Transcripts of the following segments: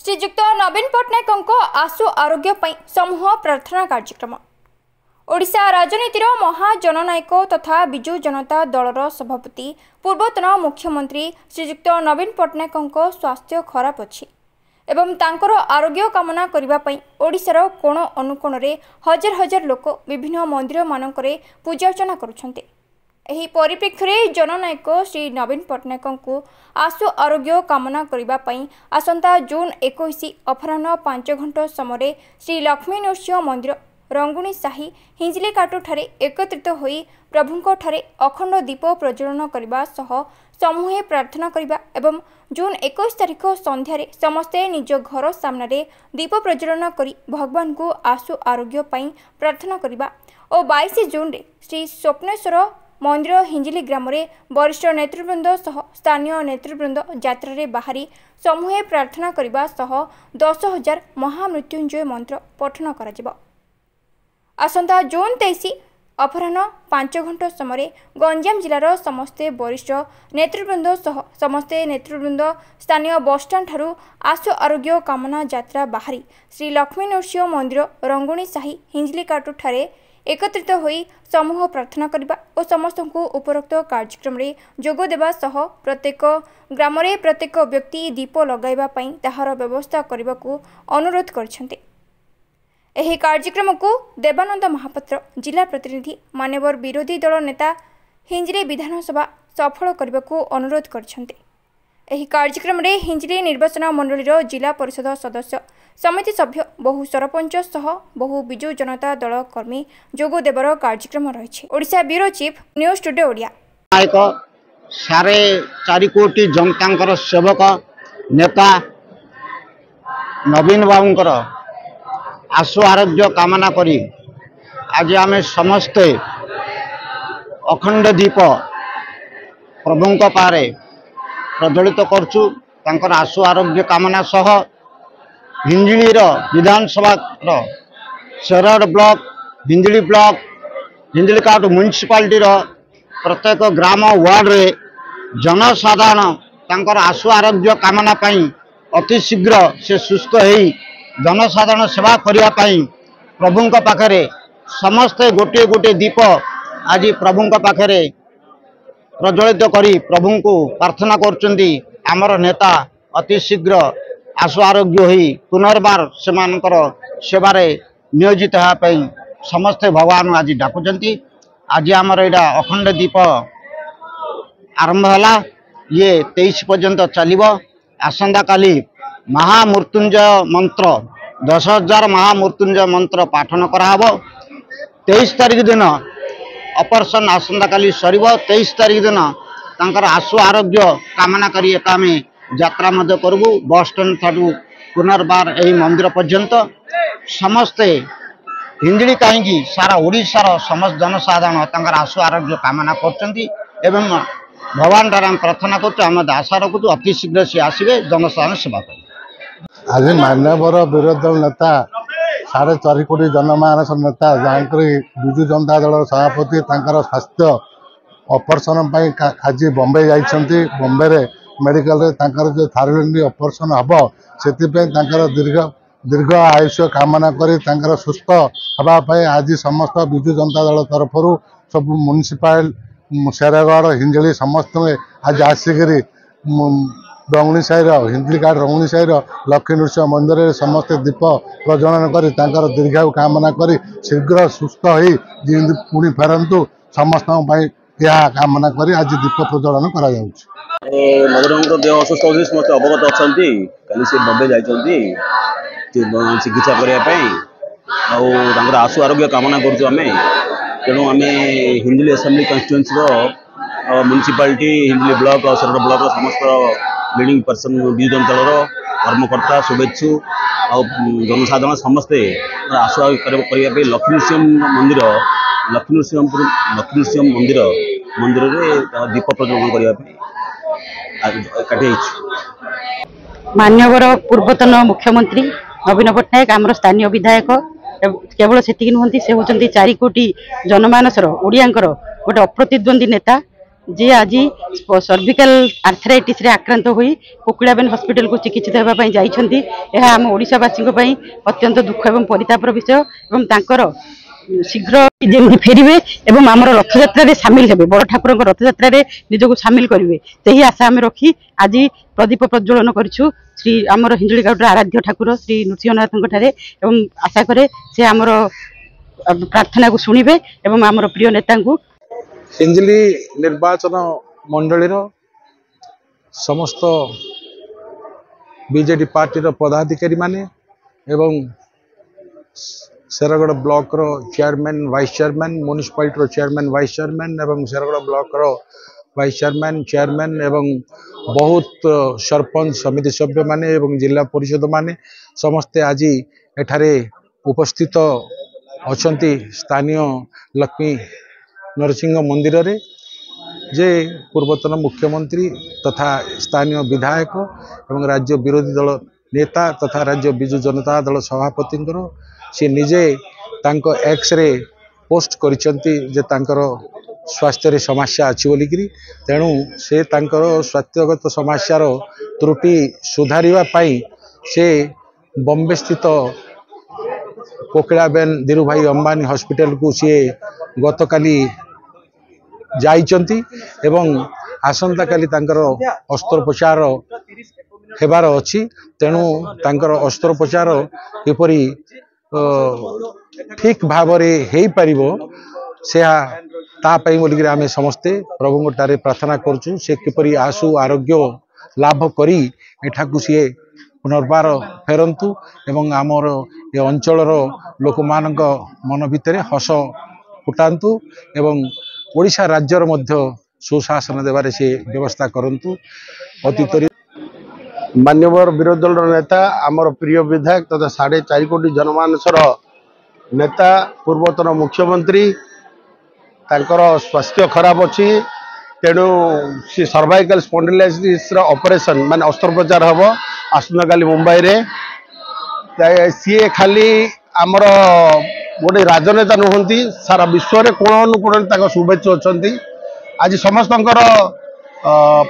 श्रीजुक्त नवीन पट्टनायक आशु आरोग्य समूह प्रार्थना कार्यक्रम। ओडिशा राजनीतिर महाजननायक तथा विजु जनता दलर सभापति पूर्वतन मुख्यमंत्री श्रीजुक्त नवीन पट्टनायक स्वास्थ्य खराब अछि एवं तांकर आरोग्य कामना करने ओडिशार कोण अनुकोण रे हजार हजार लोक विभिन्न मंदिर मानकरे पूजा अर्चना करुछन्ते। एही परिप्रेक्षी में जननायक श्री नवीन पट्टनायक आशु आरोग्य कामना करने आसंता जून 21 अपराह 5 घंटा समय श्री लक्ष्मी नृसिंह मंदिर रंगुणी साही हिंजलीकाटु ठारे एकत्रित होई प्रभुंको ठारे अखंड दीप प्रज्वलन करने सह समूहे प्रार्थना करने एवं जून 21 तारिख संध्यारे समस्ते निज घर सामने दीप प्रज्वलन करी भगवान को आशु आरोग्य प्रार्थना करने और 22 जून रे श्री स्वप्नेश्वर मंदिर हिंजिली ग्राम रे वरिष्ठ नेतृवृंद सह स्थानीय नेतृवृंद यात्रा रे बाहरी समूहे प्रार्थना करने सह 10,000 महामृत्युंजय मंत्र पठन करा। आसंता जून 23 अपराह 5 घंटा समय गंजाम जिलार समस्ते वरिष्ठ नेतृवृंद सह समस्ते नेतृवृंद स्थानीय बसस्टाण्ड ठारू आशु आरोग्य कामना यात्रा बाहरी श्री लक्ष्मी नृसिंह मंदिर रंगुणी साही हिंजलीकाटु ठारे एकत्रित होई समूह प्रार्थना करने और समस्त को उपरोक्त कार्यक्रम रे जोग देवा सह प्रत्येक ग्राम रे प्रत्येक व्यक्ति दीप लगाइबा पई ताहार व्यवस्था करने को अनुरोध करछन्ते। एही कार्यक्रम को देवानंद महापात्र जिला प्रतिनिधि मान्यवर विरोधी दल नेता हिंजली विधानसभा सफल करने को अनुरोध करछन्ते। एही कार्यक्रम रे हिंजली निर्वाचन मंडलीर जिला परिषद सदस्य समिति सभ्य बहु सरपंच सह बहु विजु जनता दल कर्मी जोग देवर कार्यक्रम रही। Odisha bureau chief news today Odia. 4.5 कोटी जनता सेवक नेता नवीन बाबूंकर आशु आरोग्य कामना करी आज आम समस्ते अखंड दीप प्रभुंक पारे प्रज्वलित करचु। तांकर आशु आरोग्य कामना सह हिंजिली विधानसभा शेरड ब्लॉक हिंजिली ब्लॉक हिंजिलीकाटु म्युनिसिपालिटी प्रत्येक ग्राम वार्ड रे जनसाधारण तांकर आशु आरोग्य कामना पाई अति शीघ्र से सुस्थ होई जनसाधारण सेवा करने प्रभुंक पाखरे समस्ते गोटे गोटे दीप आज प्रभुंक पाखरे प्रज्वलित करी प्रभु को प्रार्थना करचंदी। आमर नेता अति शीघ्र आशु आरोग्य होई पुनर्बार सेमानकर सेवारे नियोजित होगापी समस्ते भगवान आज डाकुचंती। आज आमर एटा अखंड दीप आरंभ होला ये 23 पर्यंत चलिबो। आसंता काली महामृत्युंजय मंत्र 10,000 महामृत्युंजय मंत्र पाठन कराहब। 23 तारिख दिन ऑपरेशन आसंता काली सरीब। 23 तारिख दिन तांकर आशु आरोग्य कामना करी एकामे यात्रा मध्य करबू बस स्टैंड ठाडू पुनर्बार एही मंदिर पर्यंत समस्ते हिंजिली कहीं सारा ओडिशार समस्त जनसाधारण तांकर आशु आरोग्य कामना करचंती एवं भगवान ठार प्रार्थना कर आशा रखुचु अति शीघ्र सी आसवे जनसाधारण सेवा कर। आज मान्यवर विरोधी दल नेता 4.5 कोटी जनमानस नेता जहाँकर विजु जनता दल सभापति तांकर स्वास्थ्य ऑपरेशन आज बॉम्बे जाइछंती। बॉम्बे रे मेडिकल रे तांकर जो थायरॉइड ऑपरेशन हबो सेतिपे तांकर दीर्घ आयुष्य कामना करी तांकर सुस्थ हबा पई आज समस्त विजु जनता दल तरफ सब म्युनिसिपल शेरगढ़ हिंजली समस्त आज आसिक रंगुणी साही हिंजलीकाट रंगुणी साही लक्ष्मी नृसिंह मंदिर में समस्त दीप प्रज्वलन कर दीर्घायु कामना करी शीघ्र सुस्थ हो पुणी फेरतु समस्त कामना करी आज दीप प्रज्वलन कर देह असुस्थ होती समस्त अवगत अच्छा कल बम्बे जाइए चिकित्सा करने आशु आरोग्य कामना करें। तेणु आम Hinjili assembly constituency municipality Hinjili block और शेरगढ़ ब्लॉक समस्त लीडिंग पर्सन विजु जनता दल कर्मकर्ता शुभेच्छु और जनसाधारण समस्ते आशु आरोग्य करने लक्ष्मी नृसिंह मंदिर दीप प्रज्वलन करने मान्यवर पूर्वतन मुख्यमंत्री नवीन पट्टनायक आमर स्थानीय विधायक केवल से नुहति से होती 4 कोटी जनमानसर ओडियांकर गोटे अप्रतिद्वंदी नेता जी आज सर्विकल आर्थराइटिस रे आक्रांत होई कुकुड़ाबेन हॉस्पिटल को चिकित्सित होगा जाइछंती। यह आम ओडिशावासी अत्यंत दुख एवं परितापर विषय एवं तांकर शीघ्र जमी फेरवे एवं आम रथयात्रा सामिल हे बड़ ठाकुर रथयात्रा निजक सामिल करेंगे से ही आशा आम रखी आज प्रदीप प्रज्वलन करूँ श्री आमर हिंजुलीगाउटर आराध्य ठाकुर श्री नृसिंहनाथ एवं आशा करे से आमर प्रार्थना को शुणिबे एवं आमर प्रिय नेता को हिंजली निर्वाचन मंडली समस्त बीजेडी पार्टी पदाधिकारी माने एवं शेरगढ़ ब्लॉक रो चेयरमैन वाइस चेयरमैन म्युनिसिपालिटी रो चेयरमैन वाइस चेयरमैन एवं शेरगढ़ ब्लॉक रो वाइस चेयरमैन चेयरमैन एवं बहुत सरपंच समिति सभ्य माने एवं जिला परिषद माने समस्ते आज एठारे उपस्थित अछंती स्थानीय लक्ष्मी नरसिंह मंदिर रे जे पूर्वतन मुख्यमंत्री तथा स्थानीय विधायक एवं राज्य विरोधी दल नेता तथा राज्य बिजु जनता दल सभापति सी निजे तांको एक्स रे पोस्ट करिसंती जे तांकर स्वास्थ्य रे समस्या अछि बोलिकरी तेणु से तांकर स्वास्थ्यगत समस्या रो त्रुटि सुधारिवा पाई से बॉम्बे स्थित कोकिलाबेन धीरूभाई अंबानी हॉस्पिटल को सी गतकाली जाइचंती एवं आसंता काली तांकर अस्त्रोपचार हेबार अछि तेणु तांकर अस्त्रोपचार किपरि ठीक भावरे हेई परिबो से तापाई बोलिकरी आमे समस्ते प्रभुंटारे प्रार्थना करछु से किपरि आशु आरोग्य लाभ करी एठाकु सी पुनर्बार फेरंतु एवं आमर ए अंचलर लोक मानक मन भितरे हस फुटांतु एवं ओडिशा राज्यर मध्य सुशासन देवारे से व्यवस्था करंतु अतीत मान्यवर विरोधी दल नेता आमर प्रिय विधायक तथा 4.5 कोटी जनमानसर नेता पूर्वतन मुख्यमंत्री तांकर स्वास्थ्य खराब अच्छी तेणु सी सर्वाइकल स्पॉन्डिलाइटिस ऑपरेशन माने अस्त्रोपचार हम आसंता काली मुंबई रे सी खाली आमर गोटे राजनेता नुहंती सारा विश्व रे कोण अनुकोण शुभेच्छु अच्छा आज समस्त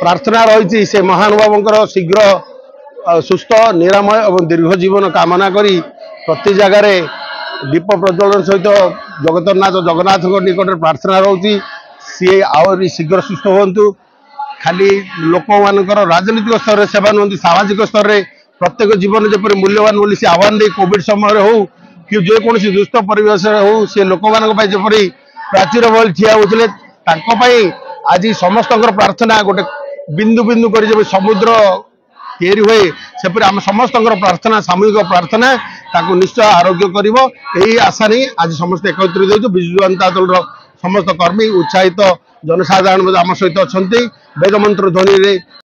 प्रार्थना रही से महानुभावंकर शीघ्र सुस्थ निरामय और दीर्घ जीवन कामना करी प्रति जगार दीप प्रज्वलन सहित जगन्नाथ जगन्नाथ निकट प्रार्थना रोची सी आहरी शीघ्र सुस्थ हूँ खाली लोक मानकर राजनीतिक स्तर में सेवा नुहति सामाजिक स्तर में प्रत्येक जीवन जपरी मूल्यवान बोली से आह्वान दे कोविड समय हो कि जेकोसी दुष्ट परिवेश हो सी लोक मान जपरी प्राचीर भली ठिया होते आज समस्त प्रार्थना गोटे बिंदु बिंदु कर समुद्र तैयारी हुए सेपरी आम समस्त प्रार्थना सामूहिक प्रार्थना ताकू निश्चय आरोग्य करिवो एही आशा नहीं आज समस्त एकत्रित होइतो बिजु जनता दल समस्त कर्मी उत्साहित जनसाधारण आम सहित अच्छा वेद मंत्र ध्वनि